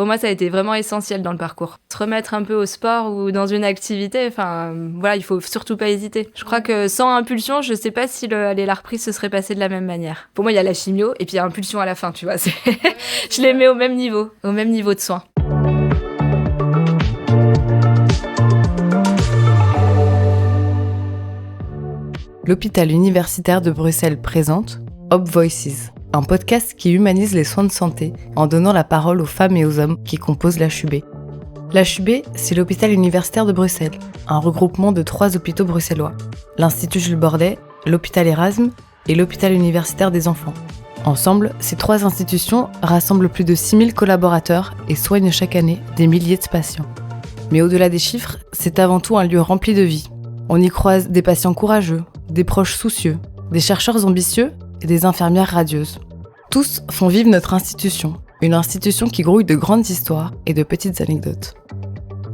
Pour moi, ça a été vraiment essentiel dans le parcours. Se remettre un peu au sport ou dans une activité, il faut surtout pas hésiter. Je crois que sans impulsion, je sais pas si la reprise se serait passée de la même manière. Pour moi, il y a la chimio et puis il y a impulsion à la fin, tu vois. Je les mets au même niveau de soin. L'hôpital universitaire de Bruxelles présente Hope Voices, un podcast qui humanise les soins de santé en donnant la parole aux femmes et aux hommes qui composent l'HUB. L'HUB, c'est l'hôpital universitaire de Bruxelles, un regroupement de 3 hôpitaux bruxellois, l'Institut Jules Bordet, l'hôpital Erasme et l'hôpital universitaire des enfants. Ensemble, ces 3 institutions rassemblent plus de 6000 collaborateurs et soignent chaque année des milliers de patients. Mais au-delà des chiffres, c'est avant tout un lieu rempli de vie. On y croise des patients courageux, des proches soucieux, des chercheurs ambitieux et des infirmières radieuses. Tous font vivre notre institution, une institution qui grouille de grandes histoires et de petites anecdotes.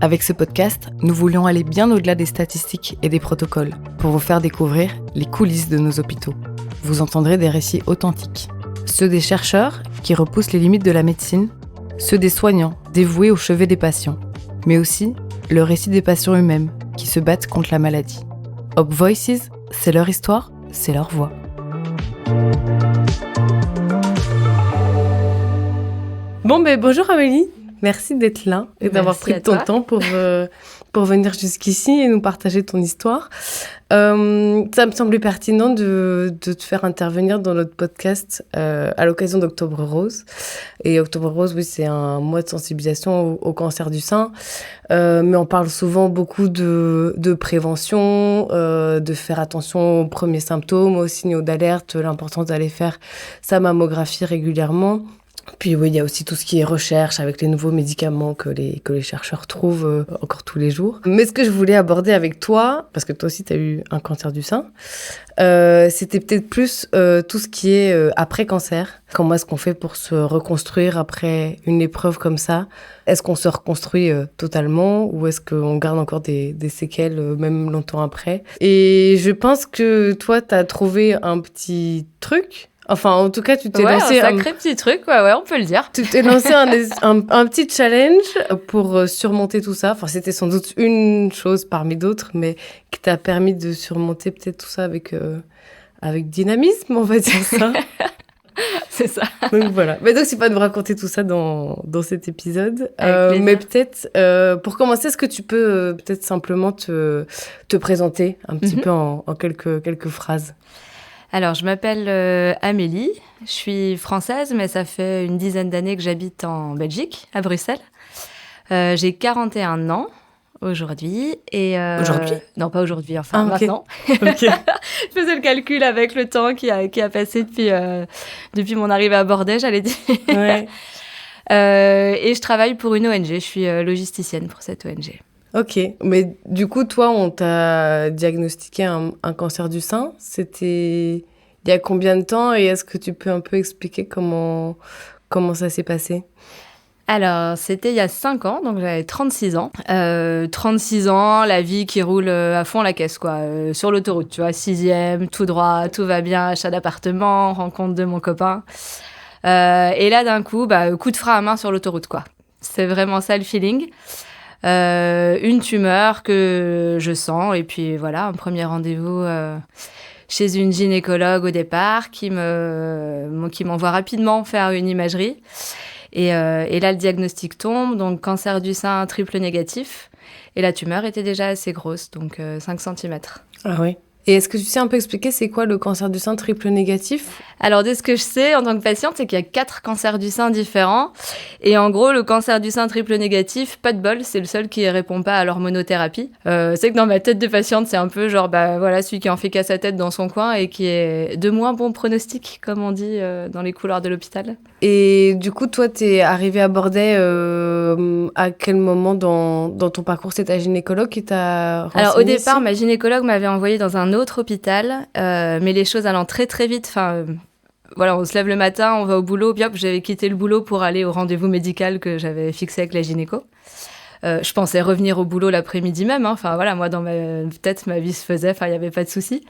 Avec ce podcast, nous voulions aller bien au-delà des statistiques et des protocoles pour vous faire découvrir les coulisses de nos hôpitaux. Vous entendrez des récits authentiques, ceux des chercheurs qui repoussent les limites de la médecine, ceux des soignants dévoués au chevet des patients, mais aussi le récit des patients eux-mêmes qui se battent contre la maladie. Hope Voices, c'est leur histoire, c'est leur voix. Bonjour Amélie, merci d'être là et d'avoir pris ton temps pour venir jusqu'ici et nous partager ton histoire. Ça me semblait pertinent de te faire intervenir dans notre podcast à l'occasion d'Octobre Rose. Et Octobre Rose, oui, c'est un mois de sensibilisation au cancer du sein. Mais on parle souvent beaucoup de prévention, de faire attention aux premiers symptômes, aux signaux d'alerte, l'importance d'aller faire sa mammographie régulièrement. Puis oui, il y a aussi tout ce qui est recherche avec les nouveaux médicaments que les chercheurs trouvent encore tous les jours. Mais ce que je voulais aborder avec toi, parce que toi aussi tu as eu un cancer du sein, c'était peut-être plus tout ce qui est après-cancer. Comment est-ce qu'on fait pour se reconstruire après une épreuve comme ça ? Est-ce qu'on se reconstruit totalement ou est-ce qu'on garde encore des séquelles même longtemps après ? Et je pense que toi, tu as trouvé un petit truc. Enfin, en tout cas, tu t'es lancé un sacré petit truc, ouais, on peut le dire. Tu t'es lancé un petit challenge pour surmonter tout ça. Enfin, c'était sans doute une chose parmi d'autres, mais qui t'a permis de surmonter peut-être tout ça avec dynamisme, on va dire ça. C'est ça. Donc voilà. Mais donc, c'est pas de me raconter tout ça dans cet épisode. Mais peut-être, pour commencer, est-ce que tu peux peut-être simplement te présenter un petit peu en quelques phrases ? Alors, je m'appelle Amélie, je suis française, mais ça fait une dizaine d'années que j'habite en Belgique, à Bruxelles. J'ai 41 ans aujourd'hui. Aujourd'hui ? Non, pas aujourd'hui, enfin maintenant. Okay. Je faisais le calcul avec le temps qui a passé depuis mon arrivée à Bordeaux, j'allais dire. Ouais. Et je travaille pour une ONG, je suis logisticienne pour cette ONG. Ok, mais du coup, toi, on t'a diagnostiqué un cancer du sein. C'était il y a combien de temps et est-ce que tu peux un peu expliquer comment ça s'est passé ? Alors, c'était il y a 5 ans, donc j'avais 36 ans. 36 ans, la vie qui roule à fond la caisse, quoi. Sur l'autoroute, tu vois, 6e, tout droit, tout va bien, achat d'appartement, rencontre de mon copain. Et là, d'un coup, coup de frein à main sur l'autoroute, quoi. C'est vraiment ça le feeling. Une tumeur que je sens et puis voilà, un premier rendez-vous chez une gynécologue au départ qui m'envoie rapidement faire une imagerie et là le diagnostic tombe, donc cancer du sein triple négatif et la tumeur était déjà assez grosse, donc 5 cm. Ah oui. Et est-ce que tu sais un peu expliquer c'est quoi le cancer du sein triple négatif ? Alors, de ce que je sais en tant que patiente, c'est qu'il y a 4 cancers du sein différents. Et en gros, le cancer du sein triple négatif, pas de bol, c'est le seul qui ne répond pas à l'hormonothérapie. C'est que dans ma tête de patiente, c'est un peu genre, celui qui en fait qu'à sa tête dans son coin et qui est de moins bon pronostic, comme on dit dans les couloirs de l'hôpital. Et du coup, toi, t'es arrivée à Bordeaux à quel moment dans ton parcours ? C'est ta gynécologue qui t'a renseigné ? Alors, au départ, ma gynécologue m'avait envoyée dans un autre hôpital, mais les choses allant très très vite. On se lève le matin, on va au boulot, puis hop, j'avais quitté le boulot pour aller au rendez-vous médical que j'avais fixé avec la gynéco. Je pensais revenir au boulot l'après-midi même. Moi, dans ma tête, ma vie se faisait, il n'y avait pas de souci.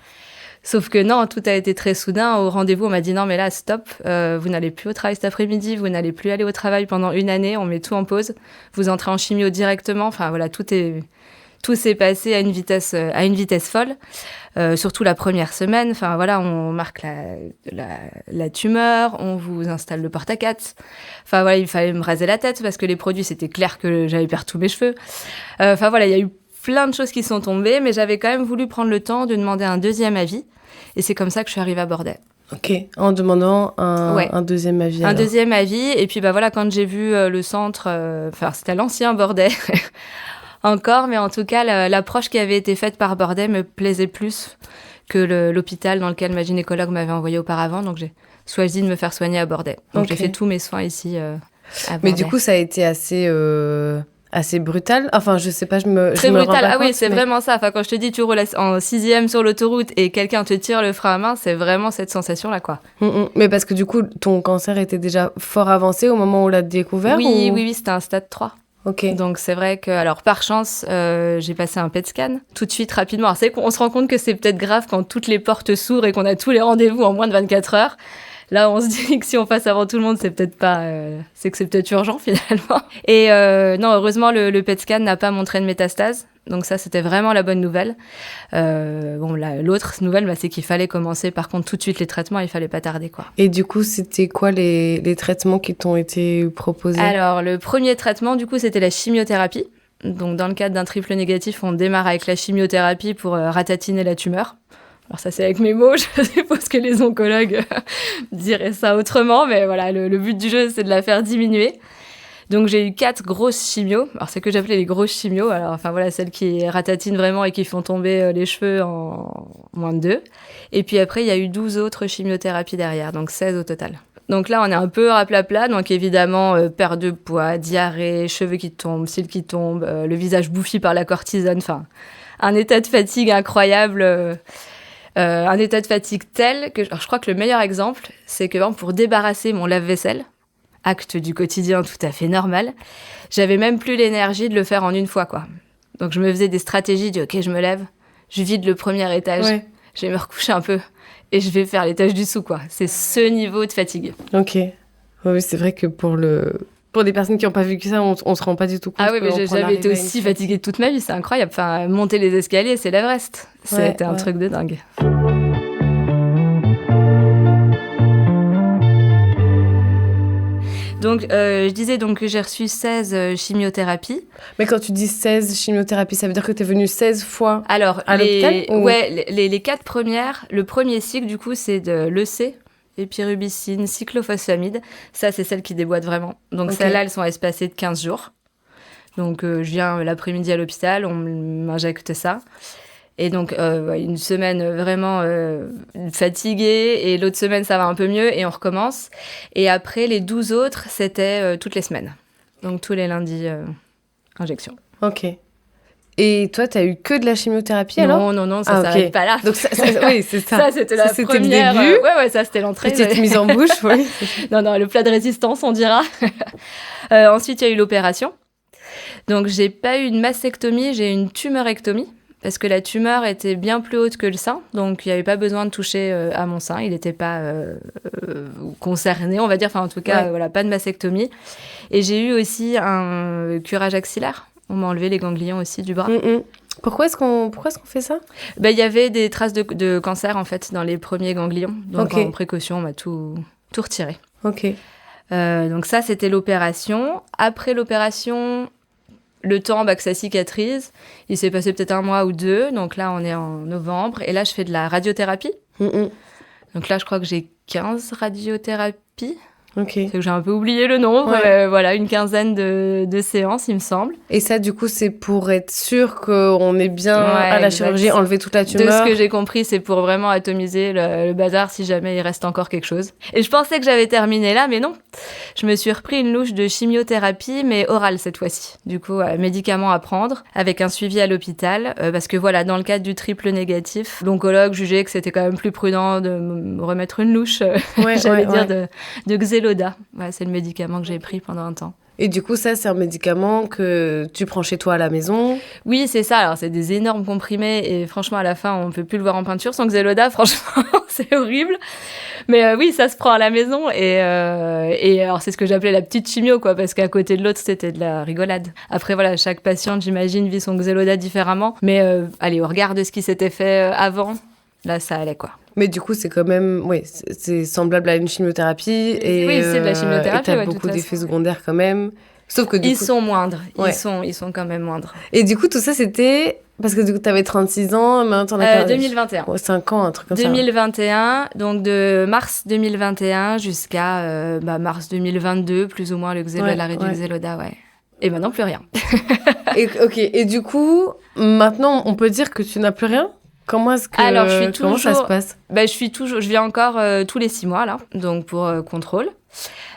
Sauf que non, tout a été très soudain. Au rendez-vous, on m'a dit non, mais là, stop, vous n'allez plus au travail cet après-midi, vous n'allez plus aller au travail pendant 1 année, on met tout en pause, vous entrez en chimio directement. Enfin voilà, tout s'est passé à une vitesse folle. Surtout la première semaine. Enfin voilà, on marque la tumeur, on vous installe le porte-à-4. Enfin voilà, il fallait me raser la tête parce que les produits, c'était clair que j'allais perdre tous mes cheveux. Enfin voilà, il y a eu plein de choses qui sont tombées, mais j'avais quand même voulu prendre le temps de demander un deuxième avis. Et c'est comme ça que je suis arrivée à Bordeaux. Ok, en demandant un deuxième avis. Un deuxième avis. Et puis voilà, quand j'ai vu le centre, c'était l'ancien Bordeaux encore, mais en tout cas, l'approche qui avait été faite par Bordeaux me plaisait plus que l'hôpital dans lequel ma gynécologue m'avait envoyée auparavant. Donc j'ai choisi de me faire soigner à Bordeaux. Donc j'ai fait tous mes soins ici à Bordeaux. Mais du coup, ça a été assez brutal. Enfin, je sais pas, Très brutal. Ah oui, c'est vraiment ça. Enfin, quand je te dis, tu roules en 6e sur l'autoroute et quelqu'un te tire le frein à main, c'est vraiment cette sensation-là, quoi. Mais parce que du coup, ton cancer était déjà fort avancé au moment où on l'a découvert? Oui, c'était un stade 3. Ok. Donc c'est vrai que, alors par chance, j'ai passé un PET scan tout de suite, rapidement. Alors c'est qu'on se rend compte que c'est peut-être grave quand toutes les portes s'ouvrent et qu'on a tous les rendez-vous en moins de 24 heures. Là, on se dit que si on passe avant tout le monde, c'est peut-être pas, c'est que c'est peut-être urgent finalement. Et non, heureusement, le PET scan n'a pas montré de métastase. Donc ça, c'était vraiment la bonne nouvelle. L'autre nouvelle, c'est qu'il fallait commencer, par contre, tout de suite les traitements, il fallait pas tarder, quoi. Et du coup, c'était quoi les traitements qui t'ont été proposés? Alors, le premier traitement, du coup, c'était la chimiothérapie. Donc, dans le cadre d'un triple négatif, on démarre avec la chimiothérapie pour ratatiner la tumeur. Alors ça, c'est avec mes mots, je suppose que les oncologues diraient ça autrement, mais voilà, le but du jeu, c'est de la faire diminuer. Donc j'ai eu 4 grosses chimios, alors c'est que j'appelais les grosses chimios, alors enfin voilà, celles qui ratatinent vraiment et qui font tomber les cheveux en moins de 2. Et puis après, il y a eu 12 autres chimiothérapies derrière, donc 16 au total. Donc là, on est un peu raplapla, donc évidemment, perte de poids, diarrhée, cheveux qui tombent, cils qui tombent, le visage bouffi par la cortisone, enfin, un état de fatigue incroyable... un état de fatigue tel que... Alors, je crois que le meilleur exemple, c'est que pour débarrasser mon lave-vaisselle, acte du quotidien tout à fait normal, j'avais même plus l'énergie de le faire en une fois, quoi. Donc, je me faisais des stratégies de « Ok, je me lève, je vide le premier étage, je vais me recoucher un peu et je vais faire l'étage du dessous, quoi. » C'est ce niveau de fatigue. Ok. Oui, c'est vrai que pour des personnes qui n'ont pas vécu ça, on se rend pas du tout compte. Ah oui, mais j'ai jamais été aussi fatiguée de toute ma vie, c'est incroyable. Enfin, monter les escaliers, c'est l'Everest. C'était un truc de dingue. Donc, je disais donc que j'ai reçu 16 chimiothérapies. Mais quand tu dis 16 chimiothérapies, ça veut dire que tu es venue 16 fois à l'hôpital Ouais, les 4 premières, le premier cycle, du coup, c'est de l'EC, épirubicine, cyclophosphamide. Ça, c'est celles qui déboîtent vraiment. Donc, celles-là, elles sont espacées de 15 jours. Donc, je viens l'après-midi à l'hôpital, on m'injecte ça. Et donc, une semaine vraiment fatiguée, et l'autre semaine, ça va un peu mieux, et on recommence. Et après, les 12 autres, c'était toutes les semaines. Donc, tous les lundis, injection. Ok. Et toi, t'as eu que de la chimiothérapie alors? Non, ça s'arrête pas là. Donc oui, c'est ça. Ça, c'était la première. Le début. Ouais, ça, c'était l'entrée. Petite mise en bouche, oui. Non, le plat de résistance, on dira. Ensuite, il y a eu l'opération. Donc, j'ai pas eu une mastectomie, j'ai eu une tumeurectomie. Parce que la tumeur était bien plus haute que le sein, donc il n'y avait pas besoin de toucher à mon sein, il n'était pas concerné, on va dire, enfin en tout cas, voilà, pas de mastectomie. Et j'ai eu aussi un curage axillaire, on m'a enlevé les ganglions aussi du bras. Pourquoi est-ce qu'on fait ça? Il y avait des traces de cancer en fait dans les premiers ganglions, donc en précaution, on m'a tout retiré. Ok. Donc ça, c'était l'opération. Après l'opération... Le temps que ça cicatrise, il s'est passé peut-être 1 mois ou 2, donc là on est en novembre, et là je fais de la radiothérapie. Donc là je crois que j'ai 15 radiothérapies. Ok. C'est que j'ai un peu oublié le nombre, voilà, une quinzaine de séances il me semble. Et ça du coup c'est pour être sûr qu'on est bien à la chirurgie, enlever toute la tumeur? De ce que j'ai compris, c'est pour vraiment atomiser le bazar si jamais il reste encore quelque chose. Et je pensais que j'avais terminé là, mais non. Je me suis repris une louche de chimiothérapie, mais orale cette fois-ci. Du coup, médicaments à prendre, avec un suivi à l'hôpital, parce que voilà, dans le cadre du triple négatif, l'oncologue jugeait que c'était quand même plus prudent de me remettre une louche, de Xeloda. Ouais, c'est le médicament que j'ai pris pendant un temps. Et du coup, ça, c'est un médicament que tu prends chez toi à la maison? Oui, c'est ça. Alors, c'est des énormes comprimés et franchement, à la fin, on peut plus le voir en peinture sans Xeloda. Franchement, c'est horrible. Mais oui, ça se prend à la maison et alors, c'est ce que j'appelais la petite chimio, quoi, parce qu'à côté de l'autre, c'était de la rigolade. Après, voilà, chaque patiente, j'imagine, vit son Xeloda différemment. Mais allez, au regard de ce qui s'était fait avant, là, ça allait, quoi. Mais du coup, c'est quand même, oui, c'est semblable à une chimiothérapie. Et, oui, c'est de la chimiothérapie. Et t'as ouais, beaucoup d'effets secondaires quand même. Sauf que ils sont moindres. Ouais. Ils sont quand même moindres. Et du coup, tout ça, c'était parce que du coup, t'avais 36 ans, maintenant t'en as 2021. 5 ans, un truc comme 2021, donc de mars 2021 jusqu'à mars 2022, plus ou moins, l'arrêt du Xeloda, ouais. Et maintenant, plus rien. Et du coup, maintenant, on peut dire que tu n'as plus rien? Comment est-ce que Alors, je suis toujours, comment ça se passe? Je viens encore tous les 6 mois, là, donc pour contrôle.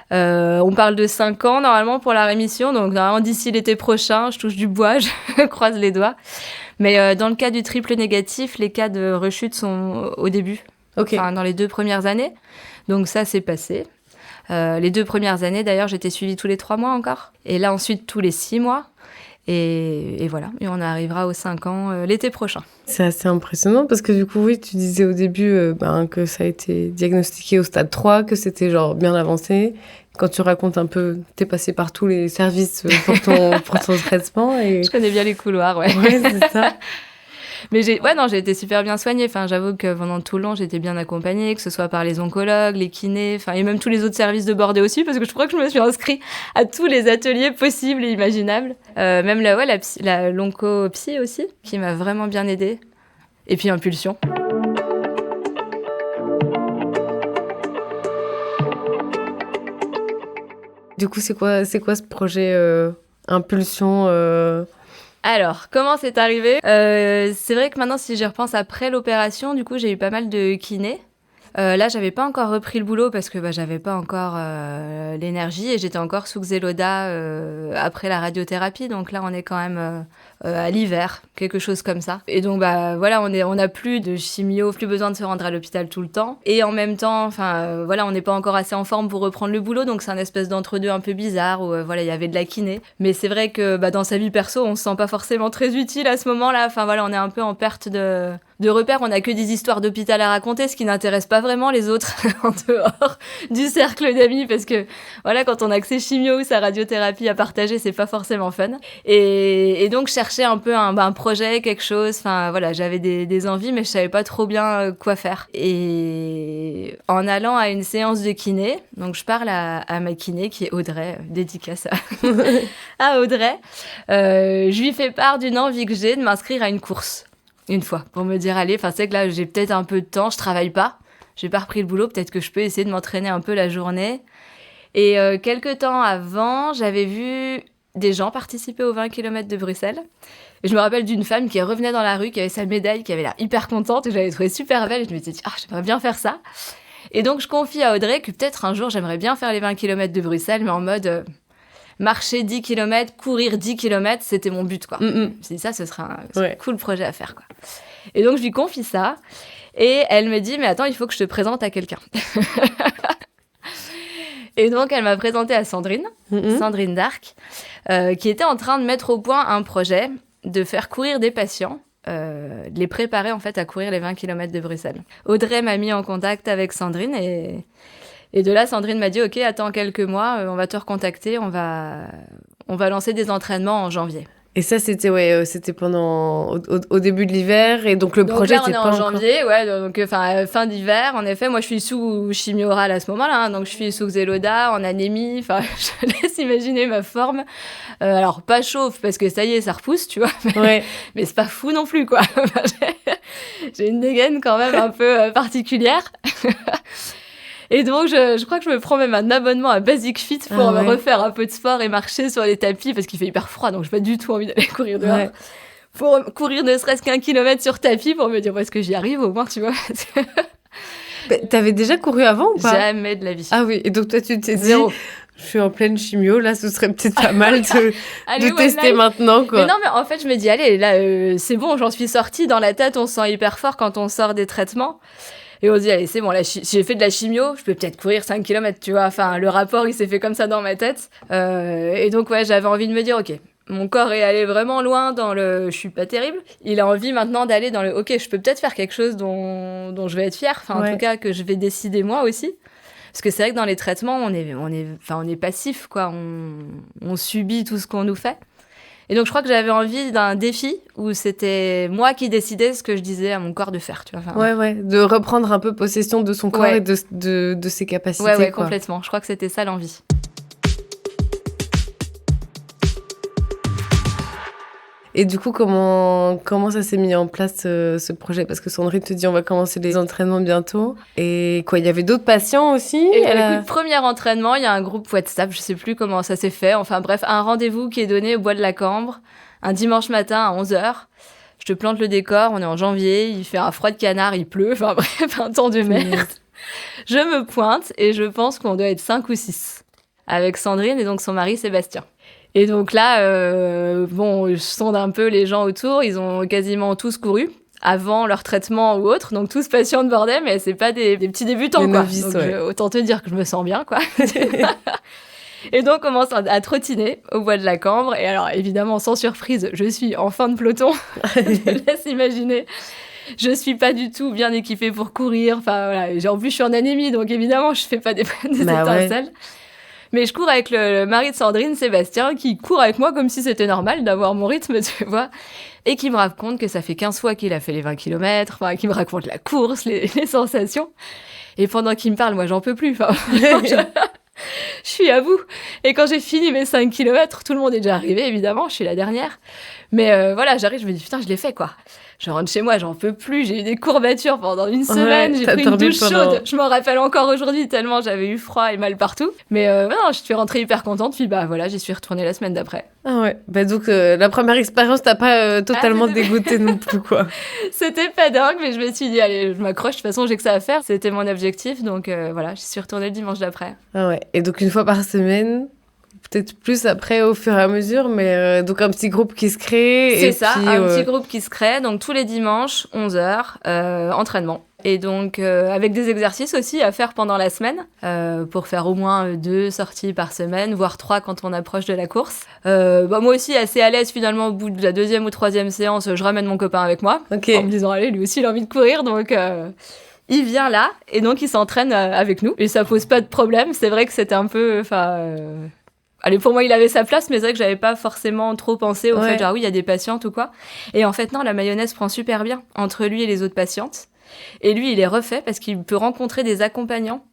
On parle de 5 ans, normalement, pour la rémission. Donc, normalement, d'ici l'été prochain, je touche du bois, je croise les doigts. Mais dans le cas du triple négatif, les cas de rechute sont au début. Enfin, dans les 2 premières années. Donc, ça, c'est passé. Les 2 premières années, d'ailleurs, j'étais suivie tous les 3 mois encore. Et là, ensuite, tous les 6 mois. Et voilà, et on arrivera aux 5 ans l'été prochain. C'est assez impressionnant parce que du coup, oui, tu disais au début que ça a été diagnostiqué au stade 3, que c'était genre bien avancé. Quand tu racontes un peu, t'es passé par tous les services pour ton traitement. Et... Je connais bien les couloirs, ouais. Ouais, c'est ça. Mais j'ai été super bien soignée. Enfin, j'avoue que pendant tout le long, j'étais bien accompagnée, que ce soit par les oncologues, les kinés, enfin, et même tous les autres services de Bordeaux aussi, parce que je crois que je me suis inscrite à tous les ateliers possibles et imaginables. Même l'oncopsy aussi, qui m'a vraiment bien aidée. Et puis Impulsion. Du coup, c'est quoi ce projet Impulsion Alors, comment c'est arrivé ? C'est vrai que maintenant, si j'y repense après l'opération, du coup, j'ai eu pas mal de kinés. Là, j'avais pas encore repris le boulot parce que j'avais pas encore l'énergie et j'étais encore sous Xeloda après la radiothérapie. Donc là, on est quand même à l'hiver, quelque chose comme ça. Et donc, on n'a plus de chimio, plus besoin de se rendre à l'hôpital tout le temps. Et en même temps, on n'est pas encore assez en forme pour reprendre le boulot. Donc, c'est un espèce d'entre-deux un peu bizarre où, il y avait de la kiné. Mais c'est vrai que dans sa vie perso, on se sent pas forcément très utile à ce moment-là. Enfin, on est un peu en perte de repères. On n'a que des histoires d'hôpital à raconter, ce qui n'intéresse pas vraiment les autres en dehors du cercle d'amis, parce que quand on a que ses chimio ou sa radiothérapie à partager, c'est pas forcément fun. Et donc chercher un peu un projet, quelque chose. J'avais des envies, mais je savais pas trop bien quoi faire. Et en allant à une séance de kiné, donc je parle à ma kiné qui est Audrey, dédicace à Audrey. Je lui fais part d'une envie que j'ai de m'inscrire à une course. Une fois, pour me dire, allez, c'est que là, j'ai peut-être un peu de temps, je travaille pas, j'ai pas repris le boulot, peut-être que je peux essayer de m'entraîner un peu la journée. Et quelques temps avant, j'avais vu des gens participer aux 20 km de Bruxelles. Et je me rappelle d'une femme qui revenait dans la rue, qui avait sa médaille, qui avait l'air hyper contente, et j'avais trouvé super belle, et je me suis dit, j'aimerais bien faire ça. Et donc, je confie à Audrey que peut-être un jour, j'aimerais bien faire les 20 km de Bruxelles, mais en mode... marcher 10 km, courir 10 km, c'était mon but, quoi. Je me suis dit, ça, ce serait un cool projet à faire, quoi. Et donc, je lui confie ça. Et elle me dit, mais attends, il faut que je te présente à quelqu'un. Et donc, elle m'a présenté à Sandrine Darc, qui était en train de mettre au point un projet de faire courir des patients, de les préparer, en fait, à courir les 20 km de Bruxelles. Audrey m'a mis en contact avec Sandrine et de là, Sandrine m'a dit, OK, attends quelques mois, on va te recontacter, on va lancer des entraînements en janvier. Et ça, c'était pendant au début de l'hiver, et donc le projet là, c'était pas en janvier, donc fin d'hiver. En effet, moi je suis sous chimio orale à ce moment-là, donc je suis sous Xeloda, en anémie. Je laisse imaginer ma forme. Alors pas chauve parce que ça y est, ça repousse, tu vois. Mais c'est pas fou non plus, quoi. J'ai une dégaine quand même un peu particulière. Et donc, je crois que je me prends même un abonnement à Basic Fit pour me refaire un peu de sport et marcher sur les tapis parce qu'il fait hyper froid, donc j'ai pas du tout envie d'aller courir dehors. Pour courir ne serait-ce qu'1 kilomètre sur tapis pour me dire, est-ce que j'y arrive au moins, tu vois. T'avais déjà couru avant ou pas ? Jamais de la vie. Ah oui, et donc toi, tu t'es dit, je suis en pleine chimio, là, ce serait peut-être pas mal de tester maintenant, quoi. Mais non, mais en fait, je me dis, allez, là, c'est bon, j'en suis sortie. Dans la tête, on se sent hyper fort quand on sort des traitements. Et on se dit, allez, c'est bon, si j'ai fait de la chimio, je peux peut-être courir 5 km, tu vois. Enfin, le rapport, il s'est fait comme ça dans ma tête. Et donc, ouais, j'avais envie de me dire, ok, mon corps est allé vraiment loin dans le « je suis pas terrible ». Il a envie maintenant d'aller dans le « ok, je peux peut-être faire quelque chose dont je vais être fière ». Enfin, en tout cas, que je vais décider moi aussi. Parce que c'est vrai que dans les traitements, on est passif, quoi. On subit tout ce qu'on nous fait. Et donc, je crois que j'avais envie d'un défi où c'était moi qui décidais ce que je disais à mon corps de faire, tu vois. Enfin, ouais, de reprendre un peu possession de son corps et de ses capacités. Ouais, quoi. complètement. Je crois que c'était ça l'envie. Et du coup, comment ça s'est mis en place ce projet ? Parce que Sandrine te dit on va commencer les entraînements bientôt. Et quoi, il y avait d'autres patients aussi ? Et écoute, premier entraînement, il y a un groupe WhatsApp, je sais plus comment ça s'est fait. Enfin bref, un rendez-vous qui est donné au Bois de la Cambre, un dimanche matin à 11h. Je te plante le décor, on est en janvier, il fait un froid de canard, il pleut, enfin bref, un temps de merde. Je me pointe et je pense qu'on doit être 5 ou 6 avec Sandrine et donc son mari Sébastien. Et donc là, je sonde un peu les gens autour, ils ont quasiment tous couru avant leur traitement ou autre, donc tous patients de bordel, mais c'est pas des petits débutants, quoi. Novices, donc, autant te dire que je me sens bien, quoi. Et donc, on commence à trottiner au Bois de la Cambre. Et alors, évidemment, sans surprise, je suis en fin de peloton. Je te laisse imaginer. Je suis pas du tout bien équipée pour courir. Enfin, voilà. En plus, je suis en anémie, donc évidemment, je fais pas des étincelles. Ouais. Mais je cours avec le mari de Sandrine, Sébastien, qui court avec moi comme si c'était normal d'avoir mon rythme, tu vois. Et qui me raconte que ça fait 15 fois qu'il a fait les 20 km, enfin, qui me raconte la course, les sensations. Et pendant qu'il me parle, moi, j'en peux plus. Enfin, je suis à bout. Et quand j'ai fini mes 5 km, tout le monde est déjà arrivé, évidemment, je suis la dernière. Mais voilà, j'arrive, je me dis, putain, je l'ai fait, quoi. Je rentre chez moi, j'en peux plus, j'ai eu des courbatures pendant une semaine, j'ai pris une douche chaude. Je m'en rappelle encore aujourd'hui, tellement j'avais eu froid et mal partout. Mais non, je suis rentrée hyper contente, puis voilà, j'y suis retournée la semaine d'après. Ah ouais, donc la première expérience t'as pas totalement dégoûtée non plus, quoi. C'était pas dingue, mais je me suis dit, allez, je m'accroche, de toute façon j'ai que ça à faire, c'était mon objectif, donc voilà, j'y suis retournée le dimanche d'après. Ah ouais, et donc une fois par semaine, peut-être plus après au fur et à mesure, mais donc un petit groupe qui se crée. C'est ça, un petit groupe qui se crée, donc tous les dimanches, 11h, entraînement. Et donc avec des exercices aussi à faire pendant la semaine, pour faire au moins 2 sorties par semaine, voire 3 quand on approche de la course. Moi aussi assez à l'aise finalement au bout de la 2e ou 3e séance, je ramène mon copain avec moi, en me disant allez, lui aussi il a envie de courir, donc... Il vient là, et donc il s'entraîne avec nous. Et ça pose pas de problème, c'est vrai que c'était un peu... Allez, pour moi, il avait sa place, mais c'est vrai que j'avais pas forcément trop pensé au fait, genre oui, il y a des patientes ou quoi. Et en fait, non, la mayonnaise prend super bien entre lui et les autres patientes. Et lui, il est refait parce qu'il peut rencontrer des accompagnants,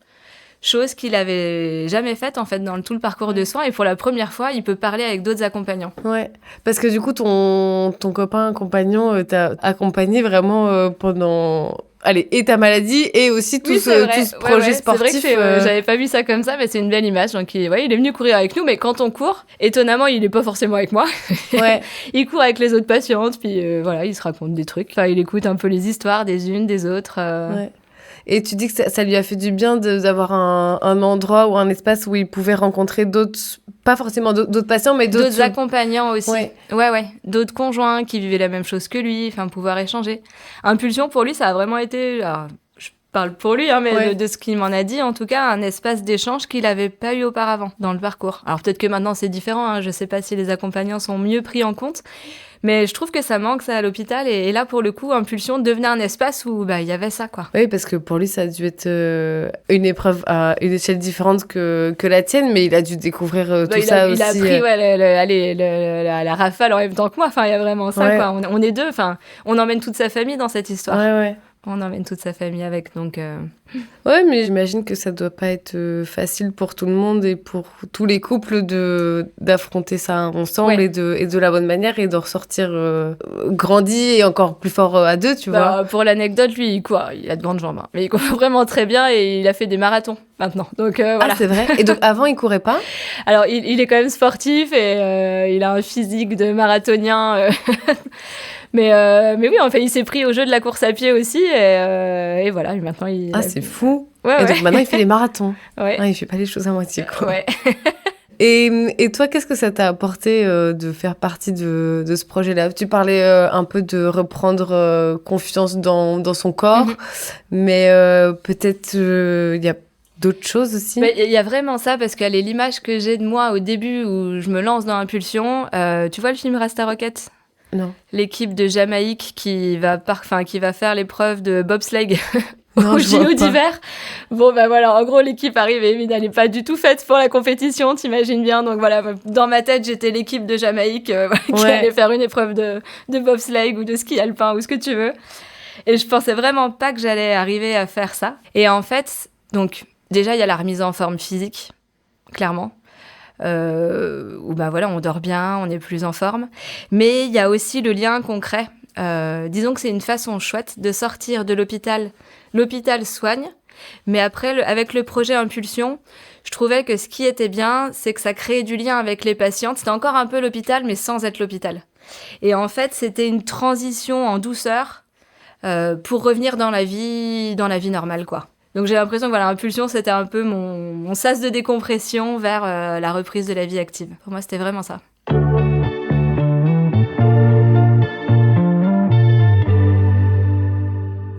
chose qu'il avait jamais faite, en fait, dans tout le parcours de soins. Et pour la première fois, il peut parler avec d'autres accompagnants. Ouais, parce que du coup, ton copain, compagnon, t'a accompagné vraiment pendant... Allez, et ta maladie, et aussi tout ce projet sportif. C'est vrai que j'avais pas vu ça comme ça, mais c'est une belle image. Donc, il est venu courir avec nous, mais quand on court, étonnamment, il est pas forcément avec moi. Ouais. Il court avec les autres patientes, puis il se raconte des trucs. Enfin, il écoute un peu les histoires des unes, des autres. Ouais. Et tu dis que ça lui a fait du bien d'avoir un endroit ou un espace où il pouvait rencontrer d'autres, pas forcément d'autres patients, mais d'autres accompagnants aussi. Ouais. D'autres conjoints qui vivaient la même chose que lui, enfin pouvoir échanger. Impulsion pour lui, ça a vraiment été, alors, je parle pour lui, hein, mais de ce qu'il m'en a dit, en tout cas, un espace d'échange qu'il n'avait pas eu auparavant dans le parcours. Alors peut-être que maintenant c'est différent, hein, je sais pas si les accompagnants sont mieux pris en compte. Mais je trouve que ça manque, ça, à l'hôpital. Et là, pour le coup, Impulsion devenait un espace où il y avait ça, quoi. Oui, parce que pour lui, ça a dû être une épreuve à une échelle différente que la tienne, mais il a dû découvrir tout ça aussi. Il a pris la rafale en même temps que moi. Enfin, il y a vraiment ça, quoi. On est deux. Enfin, on emmène toute sa famille dans cette histoire. Ouais. On emmène toute sa famille avec, donc... Ouais, mais j'imagine que ça doit pas être facile pour tout le monde et pour tous les couples d'affronter ça ensemble et de la bonne manière et de ressortir grandi et encore plus fort à deux, tu vois. Pour l'anecdote, lui, il a de grandes jambes, hein. Mais il court vraiment très bien et il a fait des marathons maintenant. Donc voilà. Ah, c'est vrai. Et donc avant, il courait pas? Alors, il est quand même sportif et il a un physique de marathonien. Mais oui, en fait, il s'est pris au jeu de la course à pied aussi et voilà, maintenant il... Ah, c'est fou. Et donc maintenant, il fait les marathons. Ouais. Ah, il fait pas les choses à moitié, quoi. Ouais. Et toi, qu'est-ce que ça t'a apporté de faire partie de ce projet-là? Tu parlais un peu de reprendre confiance dans son corps, mais peut-être il y a d'autres choses aussi? Il y a vraiment ça, parce que l'image que j'ai de moi au début où je me lance dans Impulsion, tu vois le film Rasta Rocket? Non. L'équipe de Jamaïque qui va faire l'épreuve de bobsleigh au je vois JO pas. d'hiver. Bon, voilà, en gros, l'équipe arrive et elle n'est pas du tout faite pour la compétition, t'imagines bien. Donc voilà, dans ma tête, j'étais l'équipe de Jamaïque qui allait faire une épreuve de bobsleigh ou de ski alpin ou ce que tu veux. Et je pensais vraiment pas que j'allais arriver à faire ça. Et en fait, donc, déjà, il y a la remise en forme physique, clairement. Où on dort bien, on est plus en forme. Mais il y a aussi le lien concret. Disons que c'est une façon chouette de sortir de l'hôpital. L'hôpital soigne, mais après, avec le projet Impulsion, je trouvais que ce qui était bien, c'est que ça créait du lien avec les patientes. C'était encore un peu l'hôpital, mais sans être l'hôpital. Et en fait, c'était une transition en douceur pour revenir dans la vie normale, quoi. Donc j'ai l'impression que Impulsion, c'était un peu mon sas de décompression vers la reprise de la vie active. Pour moi, c'était vraiment ça.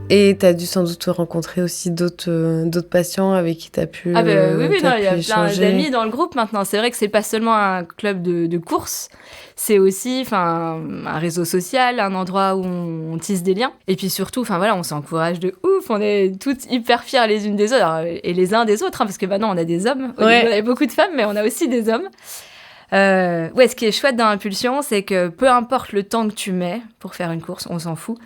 Et tu as dû sans doute rencontrer aussi d'autres patients avec qui tu as pu oui, il y a plein échanger. d'amis dans le groupe maintenant. C'est vrai que c'est pas seulement un club de course, c'est aussi un réseau social, un endroit où on tisse des liens. Et puis surtout, on s'encourage de ouf, on est toutes hyper fiers les unes des autres, et les uns des autres, parce que maintenant on a des hommes. Au début, on avait beaucoup de femmes, mais on a aussi des hommes. Ce qui est chouette dans Impulsion, c'est que peu importe le temps que tu mets pour faire une course, on s'en fout.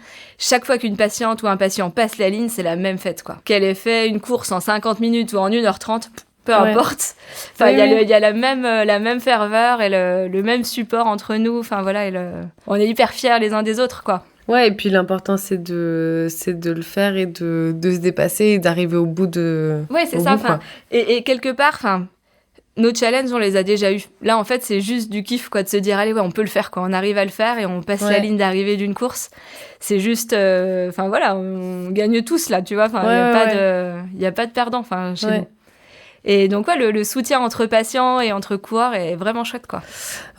Chaque fois qu'une patiente ou un patient passe la ligne, c'est la même fête, quoi. Qu'elle ait fait une course en 50 minutes ou en 1h30, peu importe. Il y a la même ferveur et le même support entre nous. On est hyper fiers les uns des autres, quoi. Ouais, et puis l'important, c'est de le faire et de se dépasser et d'arriver au bout de... Ouais, c'est ça. Et quelque part, nos challenges, on les a déjà eus. Là, en fait, c'est juste du kiff, quoi, de se dire, allez, on peut le faire, quoi. On arrive à le faire et on passe la ligne d'arrivée d'une course. C'est juste, on gagne tous, là, tu vois. Il n'y a pas de perdant, chez nous. Et donc, le soutien entre patients et entre coureurs est vraiment chouette, quoi.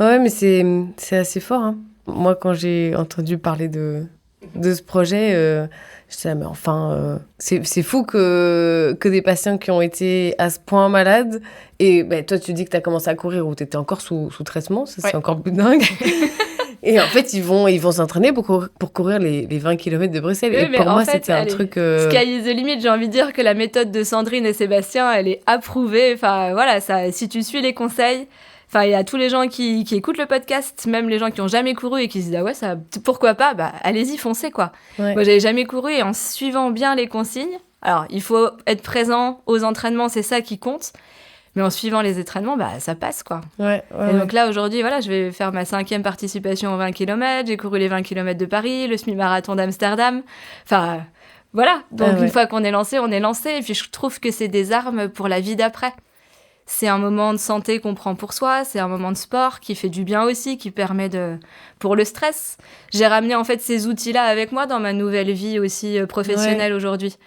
Ouais, mais c'est assez fort, hein. Moi, quand j'ai entendu parler de ce projet, j'étais là, mais enfin, c'est fou que des patients qui ont été à ce point malades, et toi, tu dis que tu as commencé à courir où tu étais encore sous traitement, ça c'est encore plus dingue. Et en fait, ils vont s'entraîner pour courir les 20 km de Bruxelles. Oui, et pour moi, c'était un truc... Sky is the limit, j'ai envie de dire que la méthode de Sandrine et Sébastien, elle est approuvée. Si tu suis les conseils... il y a tous les gens qui écoutent le podcast, même les gens qui n'ont jamais couru et qui se disent « Ah ouais, ça, pourquoi pas ?» Allez-y, foncez, quoi. Ouais. Moi, j'avais jamais couru et en suivant bien les consignes, alors, il faut être présent aux entraînements, c'est ça qui compte. Mais en suivant les entraînements, ça passe, quoi. Et donc là, aujourd'hui, je vais faire ma 5e participation aux 20 km. J'ai couru les 20 km de Paris, le semi-marathon d'Amsterdam. Donc une fois qu'on est lancé, on est lancé. Et puis, je trouve que c'est des armes pour la vie d'après. C'est un moment de santé qu'on prend pour soi, c'est un moment de sport qui fait du bien aussi, qui permet pour le stress. J'ai ramené en fait ces outils-là avec moi dans ma nouvelle vie aussi professionnelle aujourd'hui.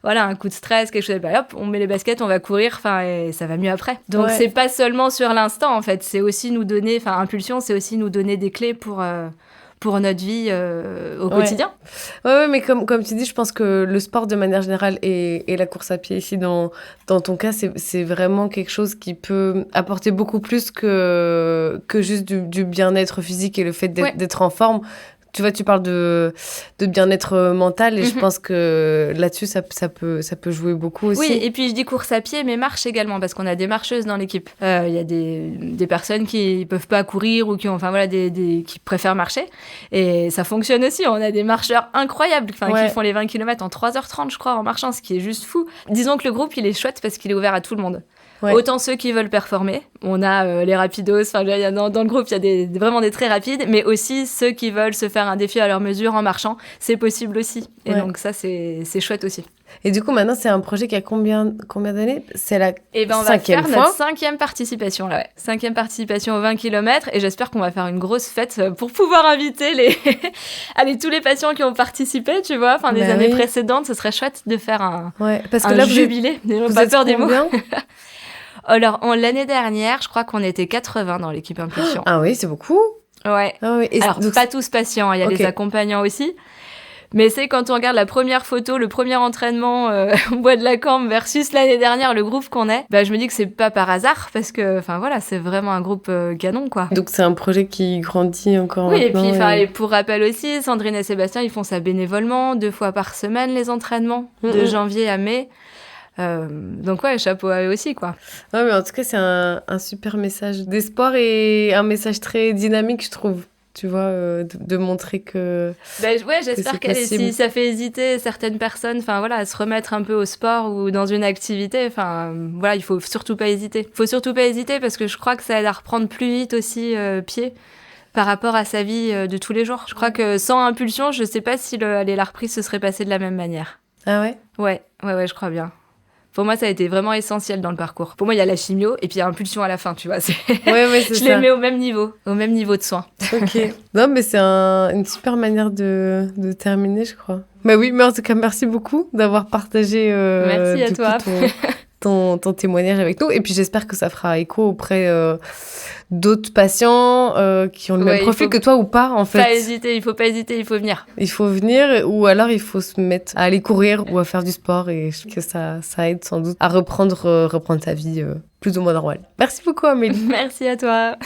Voilà, un coup de stress, quelque chose, hop, on met les baskets, on va courir, et ça va mieux après. Donc c'est pas seulement sur l'instant en fait, c'est aussi nous donner, Impulsion, c'est aussi nous donner des clés pour notre vie au quotidien. Ouais, mais comme tu dis, je pense que le sport de manière générale et la course à pied ici, dans ton cas, c'est vraiment quelque chose qui peut apporter beaucoup plus que juste du bien-être physique et le fait d'être en forme. Tu vois, tu parles de bien-être mental et je pense que là-dessus, ça peut jouer beaucoup aussi. Oui, et puis je dis course à pied, mais marche également, parce qu'on a des marcheuses dans l'équipe. Il y a des personnes qui ne peuvent pas courir ou qui préfèrent marcher. Et ça fonctionne aussi. On a des marcheurs incroyables qui font les 20 km en 3h30, je crois, en marchant, ce qui est juste fou. Disons que le groupe, il est chouette parce qu'il est ouvert à tout le monde. Autant ceux qui veulent performer, on a les rapidos, dans le groupe il y a vraiment des très rapides, mais aussi ceux qui veulent se faire un défi à leur mesure en marchant, c'est possible aussi. Et donc ça c'est chouette aussi. Et du coup maintenant c'est un projet qui a combien d'années? C'est la 5e on va faire notre 5e participation là, 5e participation aux 20 km et j'espère qu'on va faire une grosse fête pour pouvoir inviter tous les patients qui ont participé, tu vois, des années précédentes, ce serait chouette de faire un parce que là, jubilé, vous pas êtes peur des mots. Alors, l'année dernière, je crois qu'on était 80 dans l'équipe Impulsion. Ah oui, c'est beaucoup. Ouais. Ah oui. Alors, donc, pas tous patients, il y a les accompagnants aussi. Mais c'est quand on regarde la première photo, le premier entraînement au bois de la Cambre versus l'année dernière, le groupe qu'on est, je me dis que c'est pas par hasard parce que, voilà, c'est vraiment un groupe canon, quoi. Donc c'est un projet qui grandit encore. Oui, et puis et pour rappel aussi, Sandrine et Sébastien, ils font ça bénévolement, 2 fois par semaine, les entraînements, de janvier à mai. Donc ouais, chapeau à eux aussi, quoi. Ouais, mais en tout cas, c'est un super message d'espoir et un message très dynamique, je trouve. Tu vois, de montrer que... ouais, j'espère si ça fait hésiter certaines personnes, à se remettre un peu au sport ou dans une activité, il faut surtout pas hésiter. Faut surtout pas hésiter parce que je crois que ça aide à reprendre plus vite aussi pied par rapport à sa vie de tous les jours. Je crois que sans impulsion, je sais pas si la reprise se serait passée de la même manière. Ah ouais ? Ouais, je crois bien. Pour moi, ça a été vraiment essentiel dans le parcours. Pour moi, il y a la chimio et puis il y a impulsion à la fin, tu vois. C'est je les mets au même niveau de soin. Ok. Non, mais c'est une super manière de terminer, je crois. Bah oui, mais en tout cas, merci beaucoup d'avoir partagé merci à toi. Ton témoignage avec nous. Et puis, j'espère que ça fera écho auprès d'autres patients qui ont le même profil que toi ou pas, en fait. Il faut pas hésiter, il faut venir. Il faut venir ou alors il faut se mettre à aller courir ou à faire du sport et que ça aide sans doute à reprendre sa vie plus ou moins normale. Merci beaucoup, Amélie. Merci à toi.